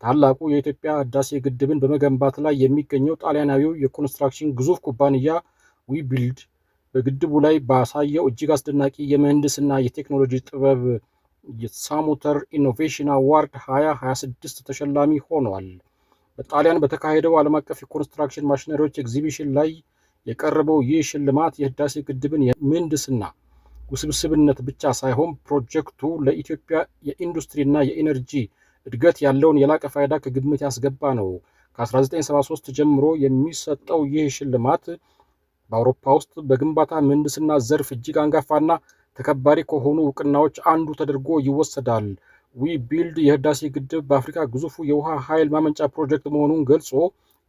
ታላቁ የኢትዮጵያ ህዳሴ ግድብን በመገንባት ላይ የሚገኘው ጣሊያናዊው የኮንስትራክሽን ግዙፍ ኩባንያ ዊቢልድ በግድቡ ላይ ባሳየው እጅግ አስደናቂ የምህንድስና የቴክኖሎጂ ጥበብ የሳሙተር ኢኖቬሽን አዋርድ 2026 ተሸላሚ ሆኗል። በጣሊያን በተካሄደው ዓለም አቀፍ የኮንስትራክሽን ማሽነሪዎች ኤግዚቢሽን ላይ የቀረበው ይህ ሽልማት የህዳሴ ግድብን የምህንድስና ውስብስብነት ብቻ ሳይሆን ፕሮጀክቱ ለኢትዮጵያ የኢንዱስትሪና የኢነርጂ እድገት ያለውን የላቀ ፋይዳ ከግምት ያስገባ ነው። ከ1973 ጀምሮ የሚሰጠው ይህ ሽልማት በአውሮፓ ውስጥ በግንባታ ምህንድስና ዘርፍ እጅግ አንጋፋና ተከባሪ ከሆኑ እውቅናዎች አንዱ ተደርጎ ይወሰዳል። ዊቢልድ የህዳሴ ግድብ በአፍሪካ ግዙፉ የውሃ ኃይል ማመንጫ ፕሮጀክት መሆኑን ገልጾ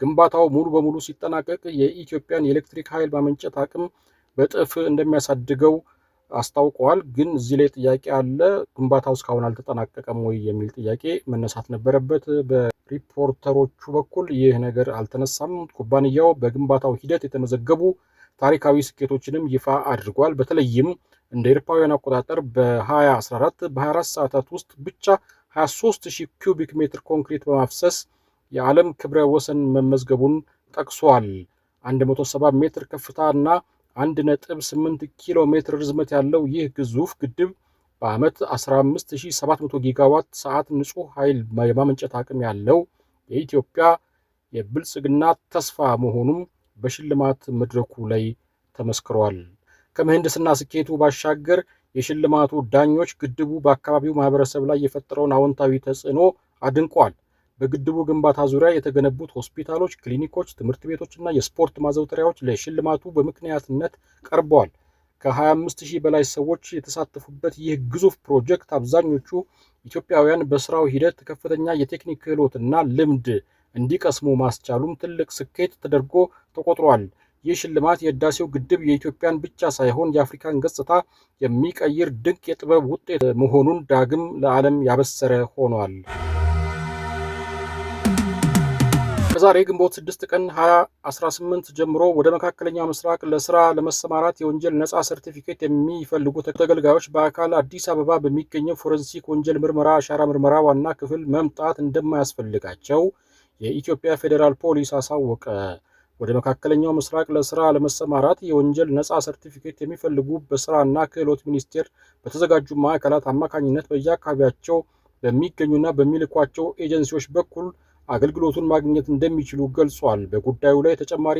ግንባታው ሙሉ በሙሉ ሲጠናቀቅ የኢትዮጵያን የኤሌክትሪክ ኃይል ማመንጨት አቅም በእጥፍ እንደሚያሳድገው አስታውቀዋል። ግን እዚህ ላይ ጥያቄ አለ። ግንባታው እስካሁን አልተጠናቀቀም ወይ የሚል ጥያቄ መነሳት ነበረበት። በሪፖርተሮቹ በኩል ይህ ነገር አልተነሳም። ኩባንያው በግንባታው ሂደት የተመዘገቡ ታሪካዊ ስኬቶችንም ይፋ አድርጓል። በተለይም እንደ አውሮፓውያን አቆጣጠር በ2014 በ24 ሰዓታት ውስጥ ብቻ 23000 ኪዩቢክ ሜትር ኮንክሪት በማፍሰስ የዓለም ክብረ ወሰን መመዝገቡን ጠቅሷል። 170 ሜትር ከፍታ እና 1.8 ኪሎ ሜትር ርዝመት ያለው ይህ ግዙፍ ግድብ በዓመት 15700 ጊጋዋት ሰዓት ንጹህ ኃይል የማመንጨት አቅም ያለው የኢትዮጵያ የብልጽግና ተስፋ መሆኑም በሽልማት መድረኩ ላይ ተመስክሯል። ከምህንድስና ስኬቱ ባሻገር የሽልማቱ ዳኞች ግድቡ በአካባቢው ማህበረሰብ ላይ የፈጠረውን አዎንታዊ ተጽዕኖ አድንቋል። በግድቡ ግንባታ ዙሪያ የተገነቡት ሆስፒታሎች፣ ክሊኒኮች፣ ትምህርት ቤቶችና የስፖርት ማዘውተሪያዎች ለሽልማቱ በምክንያትነት ቀርበዋል። ከ25000 በላይ ሰዎች የተሳተፉበት ይህ ግዙፍ ፕሮጀክት አብዛኞቹ ኢትዮጵያውያን በስራው ሂደት ከፍተኛ የቴክኒክ ክህሎትና ልምድ እንዲቀስሙ ማስቻሉም ትልቅ ስኬት ተደርጎ ተቆጥሯል። ይህ ሽልማት የህዳሴው ግድብ የኢትዮጵያን ብቻ ሳይሆን የአፍሪካን ገጽታ የሚቀይር ድንቅ የጥበብ ውጤት መሆኑን ዳግም ለዓለም ያበሰረ ሆኗል። ከዛሬ ግንቦት 6 ቀን 2018 ጀምሮ ወደ መካከለኛው ምስራቅ ለስራ ለመሰማራት የወንጀል ነፃ ሰርቲፊኬት የሚፈልጉ ተገልጋዮች በአካል አዲስ አበባ በሚገኘው ፎረንሲክ ወንጀል ምርመራ አሻራ ምርመራ ዋና ክፍል መምጣት እንደማያስፈልጋቸው የኢትዮጵያ ፌዴራል ፖሊስ አሳወቀ። ወደ መካከለኛው ምስራቅ ለስራ ለመሰማራት የወንጀል ነፃ ሰርቲፊኬት የሚፈልጉ በስራና ክህሎት ሚኒስቴር በተዘጋጁ ማዕከላት አማካኝነት በየአካባቢያቸው በሚገኙና በሚልኳቸው ኤጀንሲዎች በኩል አገልግሎቱን ማግኘት እንደሚችሉ ገልጿል። በጉዳዩ ላይ ተጨማሪ